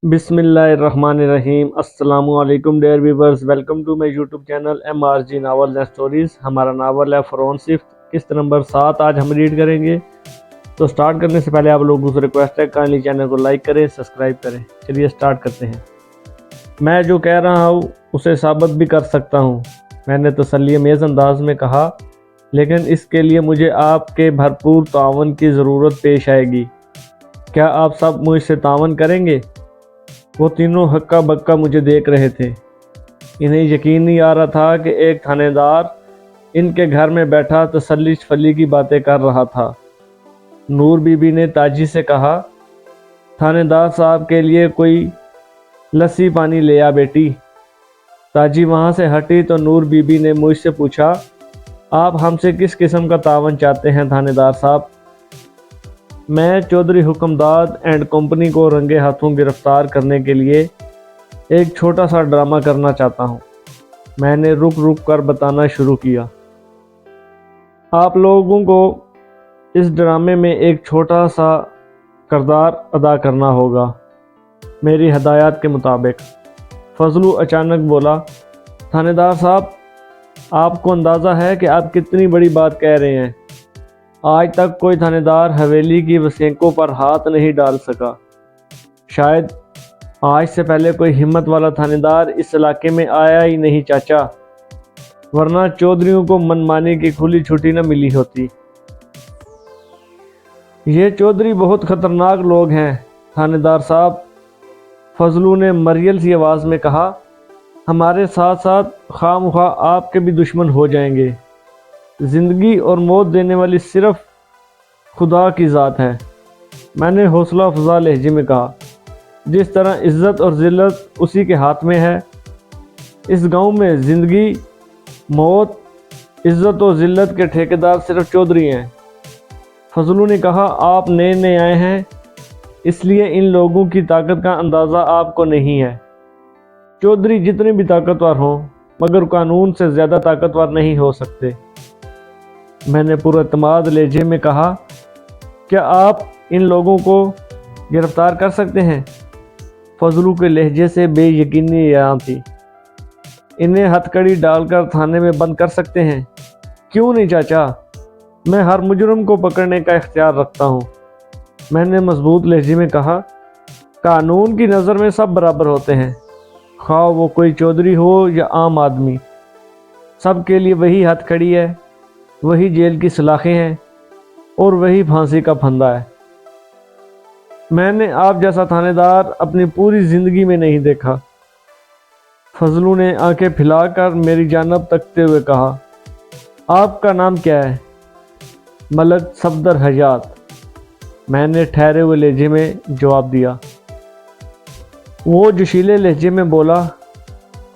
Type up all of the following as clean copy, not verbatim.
बिस्मिल्लाहिर्रहमानिर्रहीम। अस्सलाम वालेकुम dear viewers, welcome to my YouTube channel MRG novel and stories. हमारा नावल है फरौन सिफ्त, किस्त नंबर 7 आज हम रीड करेंगे। तो स्टार्ट करने से पहले आप लोगों से रिक्वेस्ट है, काइंडली चैनल को लाइक करें, सब्सक्राइब करें। चलिए स्टार्ट करते हैं। मैं जो कह रहा हूँ उसे साबित भी कर सकता हूँ, मैंने तसल्ली अमेज़ अंदाज में कहा, लेकिन इसके लिए मुझे आपके भरपूर तावन की ज़रूरत पेश आएगी। क्या आप सब मुझसे तावन करेंगे? वो तीनों हक्का बक्का मुझे देख रहे थे। इन्हें यकीन नहीं आ रहा था कि एक थानेदार इनके घर में बैठा तसल्ली फली की बातें कर रहा था। नूर बीबी ने ताजी से कहा, थानेदार साहब के लिए कोई लस्सी पानी ले आ बेटी। ताजी वहाँ से हटी तो नूर बीबी ने मुझसे पूछा, आप हमसे किस किस्म का तावन चाहते हैं थानेदार साहब? मैं चौधरी हुक्मदाद एंड कंपनी को रंगे हाथों गिरफ्तार करने के लिए एक छोटा सा ड्रामा करना चाहता हूँ। मैंने रुक रुक कर बताना शुरू किया। आप लोगों को इस ड्रामे में एक छोटा सा किरदार अदा करना होगा, मेरी हदायत के मुताबिक। फजलू अचानक बोला, थानेदार साहब, आपको अंदाज़ा है कि आप कितनी बड़ी बात कह रहे हैं। आज तक कोई थानेदार हवेली की वसीकों पर हाथ नहीं डाल सका। शायद आज से पहले कोई हिम्मत वाला थानेदार इस इलाके में आया ही नहीं चाचा, वरना चौधरियों को मनमानी की खुली छुट्टी न मिली होती। ये चौधरी बहुत ख़तरनाक लोग हैं थानेदार साहब, फजलू ने मरियल सी आवाज़ में कहा। हमारे साथ साथ खामखा आपके भी दुश्मन हो जाएंगे। ज़िंदगी और मौत देने वाली सिर्फ खुदा की ज़ात है, मैंने हौसला अफजा लहजे में कहा। जिस तरह इज़्ज़त और ज़िल्लत उसी के हाथ में है। इस गांव में ज़िंदगी, मौत, इज़्ज़त और ज़िल्लत के ठेकेदार सिर्फ चौधरी हैं। फजलू ने कहा, आप नए नए आए हैं, इसलिए इन लोगों की ताकत का अंदाज़ा आपको नहीं है। चौधरी जितने भी ताकतवर हों, मगर कानून से ज़्यादा ताकतवर नहीं हो सकते। मैंने पुरएतमाद लहजे में कहा, क्या आप इन लोगों को गिरफ्तार कर सकते हैं? फजलू के लहजे से बेयकीनी यहाँ थी। इन्हें हथकड़ी डालकर थाने में बंद कर सकते हैं? क्यों नहीं चाचा, मैं हर मुजरम को पकड़ने का इख्तियार रखता हूँ, मैंने मजबूत लहजे में कहा। कानून की नज़र में सब बराबर होते हैं, खा वो कोई चौधरी हो या आम आदमी। सब के लिए वही हथकड़ी है, वही जेल की सलाखें हैं और वही फांसी का फंदा है। मैंने आप जैसा थानेदार अपनी पूरी ज़िंदगी में नहीं देखा। फजलू ने आंखें फैलाकर मेरी जानब तकते हुए कहा, आपका नाम क्या है? मलक सफदर हयात, मैंने ठहरे हुए लहजे में जवाब दिया। वो जोशीले लहजे में बोला,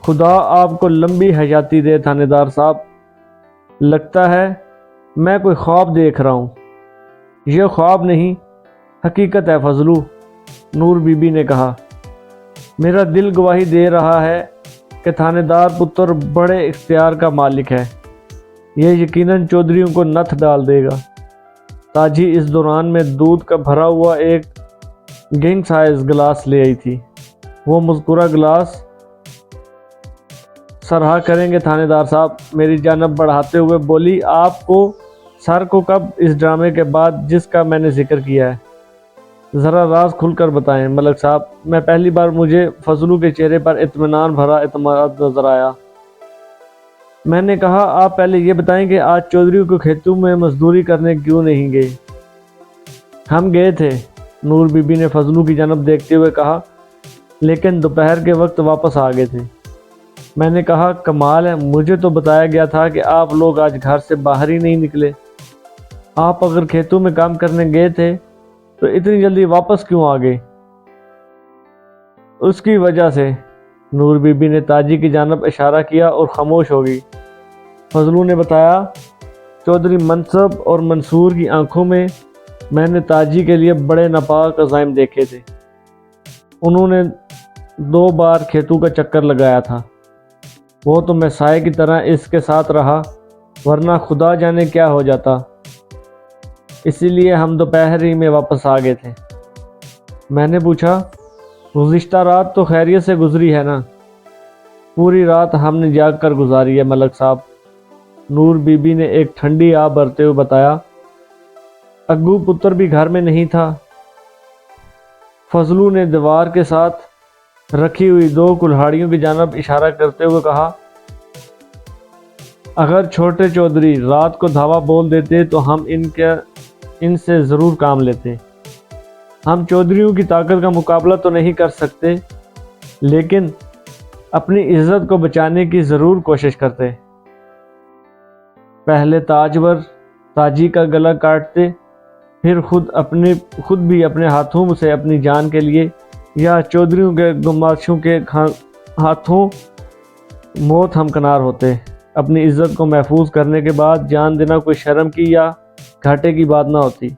खुदा आपको लंबी हयाती दे थानेदार साहब। लगता है मैं कोई ख्वाब देख रहा हूँ। यह ख्वाब नहीं, हकीकत है फजलू, नूर बीबी ने कहा। मेरा दिल गवाही दे रहा है कि थानेदार पुत्र बड़े इख्तियार का मालिक है। यह यकीनन चौधरियों को नथ डाल देगा। ताजी इस दौरान में दूध का भरा हुआ एक किंग साइज गिलास ले आई थी। वो मुस्कुरा गिलास सरहा करेंगे थानेदार साहब, मेरी जानब बढ़ाते हुए बोली। आपको सर को कब इस ड्रामे के बाद जिसका मैंने जिक्र किया है? ज़रा राज खुलकर बताएं मलक साहब। मैं पहली बार मुझे फजलू के चेहरे पर इत्मीनान भरा एतमाद नजर आया। मैंने कहा, आप पहले ये बताएं कि आज चौधरी को खेतों में मजदूरी करने क्यों नहीं गए? हम गए थे, नूर बीबी ने फजलू की जानब देखते हुए कहा, लेकिन दोपहर के वक्त वापस आ गए थे। मैंने कहा, कमाल है, मुझे तो बताया गया था कि आप लोग आज घर से बाहर ही नहीं निकले। आप अगर खेतों में काम करने गए थे तो इतनी जल्दी वापस क्यों आ गए? उसकी वजह से, नूर बीबी ने ताजी की जानब इशारा किया और खामोश हो गई। फजलू ने बताया, चौधरी मनसब और मंसूर की आंखों में मैंने ताजी के लिए बड़े नापाक अज़ाइम देखे थे। उन्होंने 2 बार खेतों का चक्कर लगाया था। वो तो मैं साए की तरह इसके साथ रहा, वरना खुदा जाने क्या हो जाता। इसीलिए हम दोपहर ही में वापस आ गए थे। मैंने पूछा, गुज़िश्ता रात तो खैरियत से गुजरी है ना? पूरी रात हमने जाग कर गुजारी है मलक साहब। नूर बीबी ने एक ठंडी आह भरते हुए बताया। अग्गू पुत्र भी घर में नहीं था। फजलू ने दीवार के साथ रखी हुई 2 कुल्हाड़ियों की जानब इशारा करते हुए कहा, अगर छोटे चौधरी रात को धावा बोल देते तो हम इनसे ज़रूर काम लेते। हम चौधरियों की ताकत का मुकाबला तो नहीं कर सकते, लेकिन अपनी इज्जत को बचाने की ज़रूर कोशिश करते। पहले ताजवर ताजी का गला काटते, फिर खुद भी अपने हाथों से अपनी जान के लिए या चौधरियों के गुमाशों के हाथों मौत हमकनार होते। अपनी इज्जत को महफूज करने के बाद जान देना कोई शर्म की या घाटे की बात ना होती।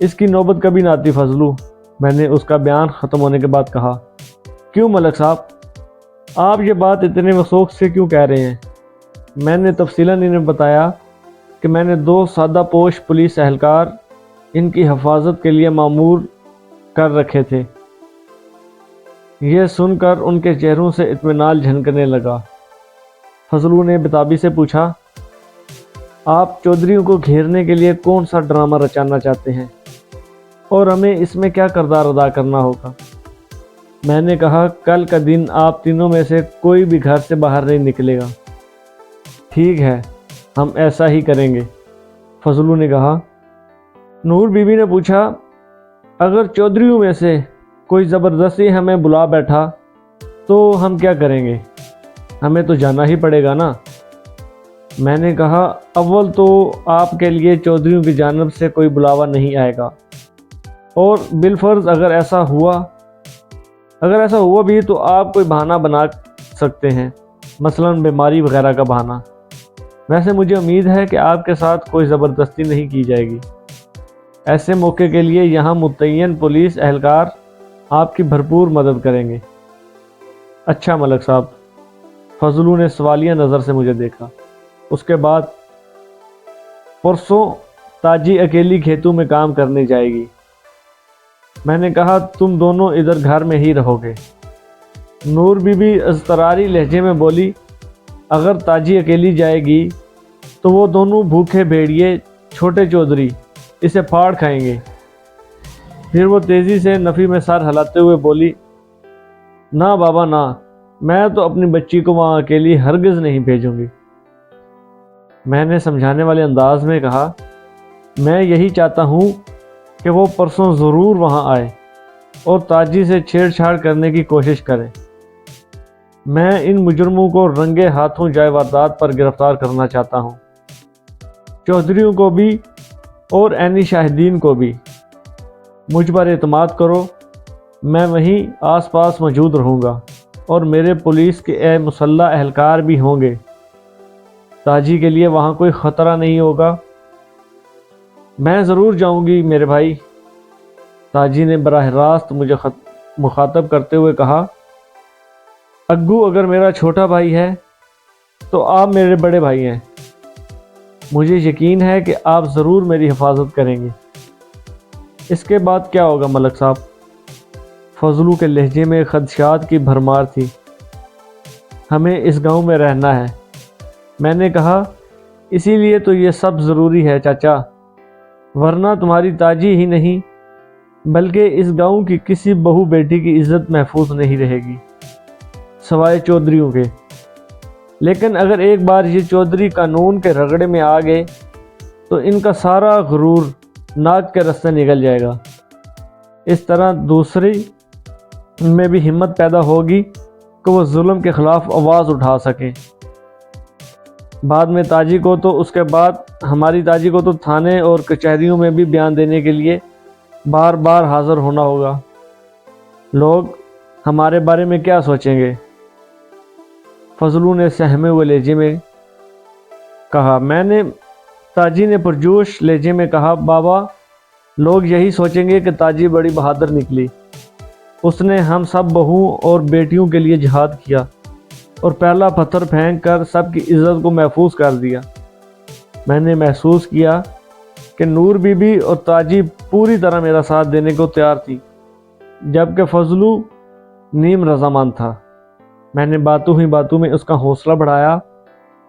इसकी नौबत कभी ना आती फजलू, मैंने उसका बयान ख़त्म होने के बाद कहा। क्यों मलक साहब, आप ये बात इतने वसौख से क्यों कह रहे हैं? मैंने तफसीलन इन्हें बताया कि मैंने 2 सादा पोश पुलिस एहलकार इनकी हिफाजत के लिए मामूर कर रखे थे। यह सुनकर उनके चेहरों से इत्मीनान झनकने लगा। फजलू ने बेताबी से पूछा, आप चौधरियों को घेरने के लिए कौन सा ड्रामा रचाना चाहते हैं और हमें इसमें क्या किरदार अदा करना होगा? मैंने कहा, कल का दिन आप तीनों में से कोई भी घर से बाहर नहीं निकलेगा। ठीक है, हम ऐसा ही करेंगे, फजलू ने कहा। नूर बीबी ने पूछा, अगर चौधरियों में से कोई ज़बरदस्ती हमें बुला बैठा तो हम क्या करेंगे? हमें तो जाना ही पड़ेगा ना। मैंने कहा, अव्वल तो आपके लिए चौधरियों की जानिब से कोई बुलावा नहीं आएगा, और बिलफर्ज अगर ऐसा हुआ भी तो आप कोई बहाना बना सकते हैं, मसलन बीमारी वगैरह का बहाना। वैसे मुझे उम्मीद है कि आपके साथ कोई ज़बरदस्ती नहीं की जाएगी। ऐसे मौके के लिए यहाँ मुतय्यन पुलिस एहलकार आपकी भरपूर मदद करेंगे। अच्छा मलक साहब, फजलू ने सवालिया नज़र से मुझे देखा। उसके बाद, परसों ताजी अकेली खेतों में काम करने जाएगी। मैंने कहा, तुम दोनों इधर घर में ही रहोगे। नूर बीबी अज़तरारी लहजे में बोली, अगर ताजी अकेली जाएगी तो वो दोनों भूखे भेड़िए छोटे चौधरी इसे फाड़ खाएंगे। फिर वो तेज़ी से नफ़ी में सर हिलाते हुए बोली, ना बाबा ना, मैं तो अपनी बच्ची को वहाँ अकेली हरगिज़ नहीं भेजूंगी। मैंने समझाने वाले अंदाज में कहा, मैं यही चाहता हूँ कि वो परसों ज़रूर वहाँ आए और ताजी से छेड़छाड़ करने की कोशिश करें। मैं इन मुजरमों को रंगे हाथों जाए वारदात पर गिरफ्तार करना चाहता हूँ, चौधरियों को भी और ऐनी शाहिदीन को भी। मुझ पर एतमाद करो, मैं वहीं आसपास मौजूद रहूँगा और मेरे पुलिस के मुसल्लह एहलकार भी होंगे। ताजी के लिए वहाँ कोई ख़तरा नहीं होगा। मैं ज़रूर जाऊँगी मेरे भाई, ताजी ने बराह रास्त मुझे मुखातब करते हुए कहा। अग्गू अगर मेरा छोटा भाई है तो आप मेरे बड़े भाई हैं। मुझे यकीन है कि आप ज़रूर मेरी हिफाजत करेंगे। इसके बाद क्या होगा मलक साहब? फजलू के लहजे में खदशात की भरमार थी। हमें इस गांव में रहना है, मैंने कहा, इसीलिए तो ये सब ज़रूरी है चाचा, वरना तुम्हारी ताजी ही नहीं बल्कि इस गांव की किसी बहू बेटी की इज़्ज़त महफूज नहीं रहेगी सवाए चौधरियों के। लेकिन अगर एक बार ये चौधरी कानून के रगड़े में आ गए तो इनका सारा गुरूर नाक के रास्ते निकल जाएगा। इस तरह दूसरी में भी हिम्मत पैदा होगी कि वो जुल्म के ख़िलाफ़ आवाज़ उठा सकें। बाद में ताजी को तो उसके बाद हमारी ताजी को तो थाने और कचहरियों में भी बयान देने के लिए बार बार हाज़िर होना होगा। लोग हमारे बारे में क्या सोचेंगे? फजलू ने सहमे हुए लहजे में कहा। ताजी ने पुरजोश लहजे में कहा, बाबा, लोग यही सोचेंगे कि ताजी बड़ी बहादुर निकली। उसने हम सब बहुओं और बेटियों के लिए जिहाद किया और पहला पत्थर फेंक कर सबकी इज़्ज़त को महफूज कर दिया। मैंने महसूस किया कि नूर बीबी और ताजी पूरी तरह मेरा साथ देने को तैयार थी, जबकि फजलू نیم رضامند تھا۔ میں نے باتوں ہی باتوں میں اس کا حوصلہ بڑھایا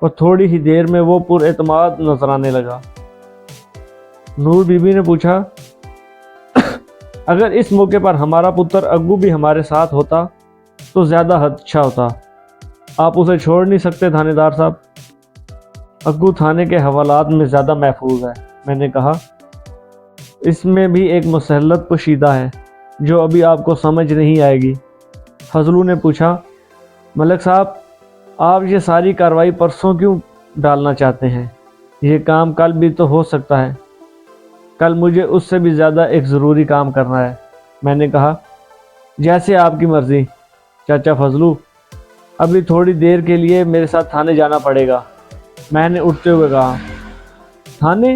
اور تھوڑی ہی دیر میں وہ پر اعتماد نظر آنے لگا۔ نور بی بی نے پوچھا، اگر اس موقع پر ہمارا پتر اگو بھی ہمارے ساتھ ہوتا تو زیادہ اچھا ہوتا۔ آپ اسے چھوڑ نہیں سکتے تھانے دار صاحب؟ اگو تھانے کے حوالات میں زیادہ محفوظ ہے، میں نے کہا۔ اس میں بھی ایک مسلط پوشیدہ ہے جو ابھی آپ کو سمجھ نہیں آئے گی۔ فضلو نے پوچھا، ملک صاحب آپ یہ ساری کارروائی پرسوں کیوں ڈالنا چاہتے ہیں؟ یہ کام کل بھی تو ہو سکتا ہے۔ کل مجھے اس سے بھی زیادہ ایک ضروری کام کرنا ہے، میں نے کہا۔ جیسے آپ کی مرضی چاچا فضلو، ابھی تھوڑی دیر کے لیے میرے ساتھ تھانے جانا پڑے گا، میں نے اٹھتے ہوئے کہا۔ تھانے؟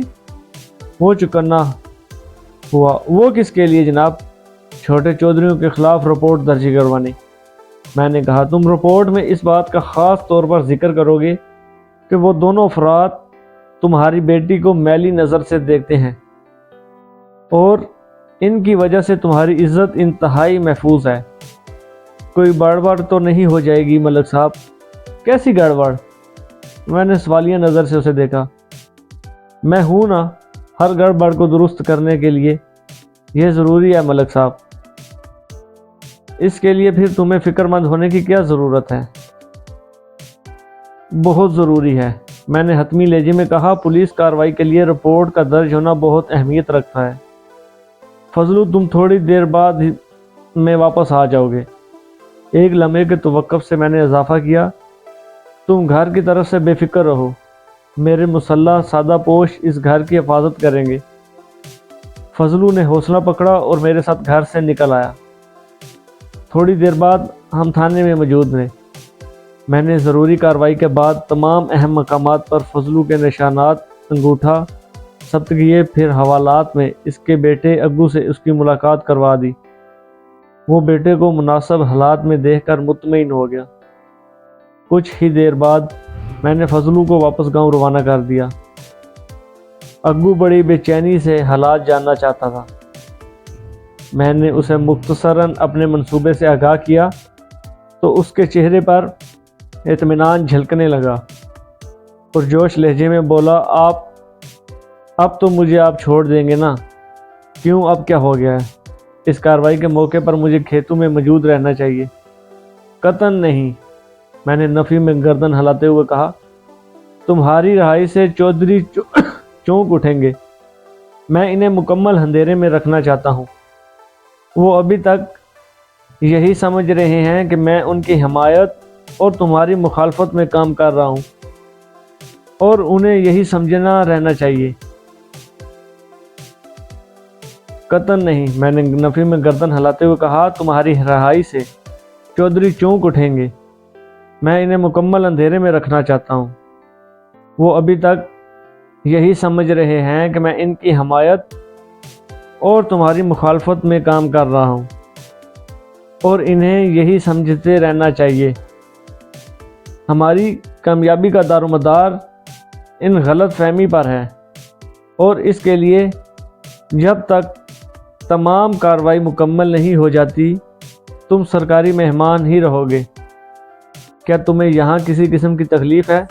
وہ چکنا ہوا۔ وہ کس کے لیے جناب؟ چھوٹے چودھریوں کے خلاف رپورٹ درج کروانی، میں نے کہا۔ تم رپورٹ میں اس بات کا خاص طور پر ذکر کرو گے کہ وہ دونوں افراد تمہاری بیٹی کو میلی نظر سے دیکھتے ہیں اور ان کی وجہ سے تمہاری عزت انتہائی محفوظ ہے۔ کوئی گڑبڑ تو نہیں ہو جائے گی ملک صاحب؟ کیسی گڑبڑ؟ میں نے سوالیہ نظر سے اسے دیکھا۔ میں ہوں نا، ہر گڑبڑ کو درست کرنے کے لیے یہ ضروری ہے ملک صاحب۔ اس کے لیے پھر تمہیں فکر مند ہونے کی کیا ضرورت ہے؟ بہت ضروری ہے، میں نے حتمی لہجے میں کہا۔ پولیس کارروائی کے لیے رپورٹ کا درج ہونا بہت اہمیت رکھتا ہے۔ فضلو تم تھوڑی دیر بعد میں واپس آ جاؤ گے۔ ایک لمحے کے توقف سے میں نے اضافہ کیا، تم گھر کی طرف سے بے فکر رہو، میرے مسلح سادہ پوش اس گھر کی حفاظت کریں گے۔ فضلو نے حوصلہ پکڑا اور میرے ساتھ گھر سے نکل آیا۔ تھوڑی دیر بعد ہم تھانے میں موجود تھے۔ میں نے ضروری کارروائی کے بعد تمام اہم مقامات پر فضلو کے نشانات، انگوٹھا ثبت کیے، پھر حوالات میں اس کے بیٹے اگو سے اس کی ملاقات کروا دی۔ وہ بیٹے کو مناسب حالات میں دیکھ کر مطمئن ہو گیا۔ کچھ ہی دیر بعد میں نے فضلو کو واپس گاؤں روانہ کر دیا۔ اگو بڑی بے چینی سے حالات جاننا چاہتا تھا۔ میں نے اسے مختصراً اپنے منصوبے سے آگاہ کیا تو اس کے چہرے پر اطمینان جھلکنے لگا اور جوش لہجے میں بولا، اب تو مجھے آپ چھوڑ دیں گے نا؟ کیوں، اب کیا ہو گیا ہے؟ اس کارروائی کے موقع پر مجھے کھیتوں میں موجود رہنا چاہیے۔ قطعاً نہیں، میں نے نفی میں گردن ہلاتے ہوئے کہا۔ تمہاری رہائی سے چودھری چونک اٹھیں گے، میں انہیں مکمل اندھیرے میں رکھنا چاہتا ہوں۔ وہ ابھی تک یہی سمجھ رہے ہیں کہ میں ان کی حمایت اور تمہاری مخالفت میں کام کر رہا ہوں، اور انہیں یہی سمجھنا رہنا چاہیے۔ قطعاً نہیں، میں نے نفی میں گردن ہلاتے ہوئے کہا۔ تمہاری رہائی سے چودھری چونک اٹھیں گے، میں انہیں مکمل اندھیرے میں رکھنا چاہتا ہوں۔ وہ ابھی تک یہی سمجھ رہے ہیں کہ میں ان کی حمایت اور تمہاری مخالفت میں کام کر رہا ہوں، اور انہیں یہی سمجھتے رہنا چاہیے۔ ہماری کامیابی کا دار و مدار ان غلط فہمی پر ہے، اور اس کے لیے جب تک تمام کارروائی مکمل نہیں ہو جاتی تم سرکاری مہمان ہی رہو گے۔ کیا تمہیں یہاں کسی قسم کی تکلیف ہے؟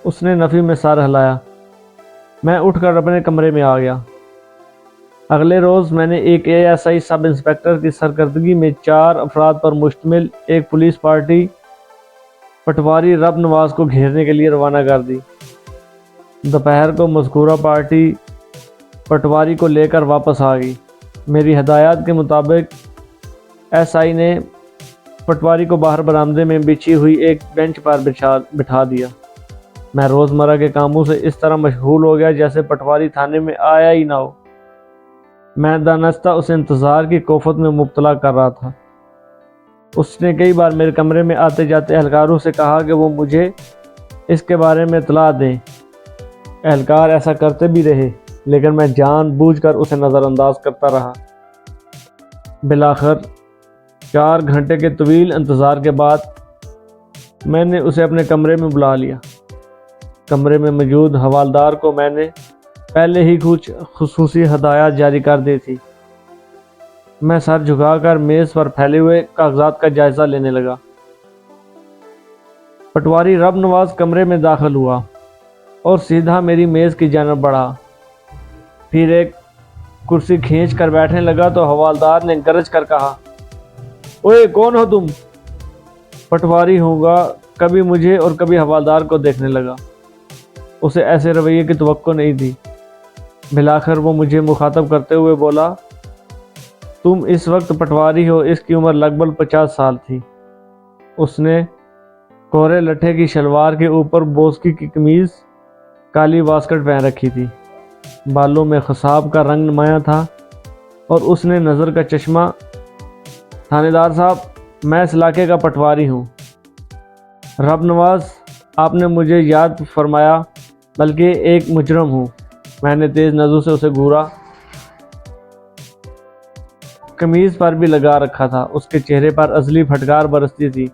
اس نے نفی میں سر ہلایا۔ میں اٹھ کر اپنے کمرے میں آ گیا۔ اگلے روز میں نے ایک ASI سب انسپکٹر کی سرکردگی میں 4 افراد پر مشتمل ایک پولیس پارٹی پٹواری رب نواز کو گھیرنے کے لیے روانہ کر دی۔ دوپہر کو مذکورہ پارٹی پٹواری کو لے کر واپس آ گئی۔ میری ہدایات کے مطابق SI نے پٹواری کو باہر برآمدے میں بچھی ہوئی ایک بینچ پر بٹھا دیا۔ میں روزمرہ کے کاموں سے اس طرح مشغول ہو گیا جیسے پٹواری تھانے میں آیا ہی نہ ہو۔ میں دانستہ اسے انتظار کی کوفت میں مبتلا کر رہا تھا۔ اس نے کئی بار میرے کمرے میں آتے جاتے اہلکاروں سے کہا کہ وہ مجھے اس کے بارے میں اطلاع دیں۔ اہلکار ایسا کرتے بھی رہے، لیکن میں جان بوجھ کر اسے نظر انداز کرتا رہا۔ بالآخر 4 گھنٹے کے طویل انتظار کے بعد میں نے اسے اپنے کمرے میں بلا لیا۔ کمرے میں موجود حوالدار کو میں نے پہلے ہی کچھ خصوصی ہدایات جاری کر دی تھی۔ میں سر جھکا کر میز پر پھیلے ہوئے کاغذات کا جائزہ لینے لگا۔ پٹواری رب نواز کمرے میں داخل ہوا اور سیدھا میری میز کی جانب بڑھا۔ پھر ایک کرسی کھینچ کر بیٹھنے لگا تو حوالدار نے گرج کر کہا، اوئے کون ہو تم؟ پٹواری ہوگا کبھی مجھے اور کبھی حوالدار کو دیکھنے لگا۔ اسے ایسے رویے کی توقع نہیں تھی۔ بلاخر وہ مجھے مخاطب کرتے ہوئے بولا، تم اس وقت پٹواری ہو۔ اس کی عمر لگ بھگ 50 سال تھی۔ اس نے کوہرے لٹھے کی شلوار کے اوپر بوسکی کی قمیض، کالی واسکٹ پہن رکھی تھی۔ بالوں میں خساب کا رنگ نمایاں تھا اور اس نے نظر کا چشمہ۔ تھانے دار صاحب، میں اس علاقے کا پٹواری ہوں۔ رب نواز، آپ نے مجھے یاد فرمایا، بلکہ ایک مجرم ہوں۔ میں نے تیز نظروں سے اسے گھورا۔ قمیض پر بھی لگا رکھا تھا۔ اس کے چہرے پر ازلی پھٹکار برستی تھی۔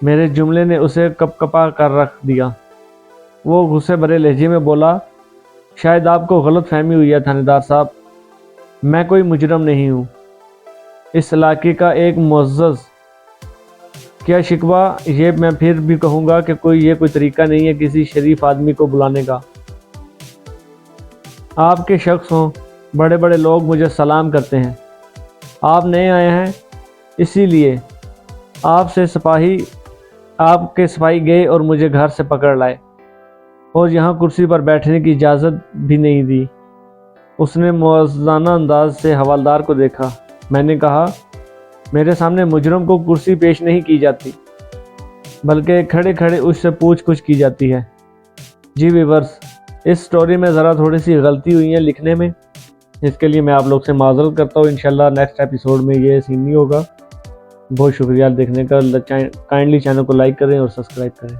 میرے جملے نے اسے کپکپا کر رکھ دیا۔ وہ غصے بھرے لہجے میں بولا، شاید آپ کو غلط فہمی ہوئی ہے تھانے دار صاحب، میں کوئی مجرم نہیں ہوں۔ اس علاقے کا ایک معزز، کیا شکوہ یہ میں پھر بھی کہوں گا کہ یہ کوئی طریقہ نہیں ہے کسی شریف آدمی کو بلانے کا۔ آپ کے شخص ہوں، بڑے بڑے لوگ مجھے سلام کرتے ہیں۔ آپ نئے آئے ہیں، اسی لیے آپ کے سپاہی گئے اور مجھے گھر سے پکڑ لائے اور یہاں کرسی پر بیٹھنے کی اجازت بھی نہیں دی۔ اس نے موزانہ انداز سے حوالدار کو دیکھا۔ میں نے کہا، میرے سامنے مجرم کو کرسی پیش نہیں کی جاتی، بلکہ کھڑے کھڑے اس سے پوچھ گچھ کی جاتی ہے۔ جی ویورز، اس سٹوری میں ذرا تھوڑی سی غلطی ہوئی ہے لکھنے میں، اس کے لیے میں آپ لوگ سے معذرت کرتا ہوں۔ انشاءاللہ نیکسٹ ایپیسوڈ میں یہ سین نہیں ہوگا۔ بہت شکریہ دیکھنے کا۔ کائنڈلی چینل کو لائک کریں اور سبسکرائب کریں۔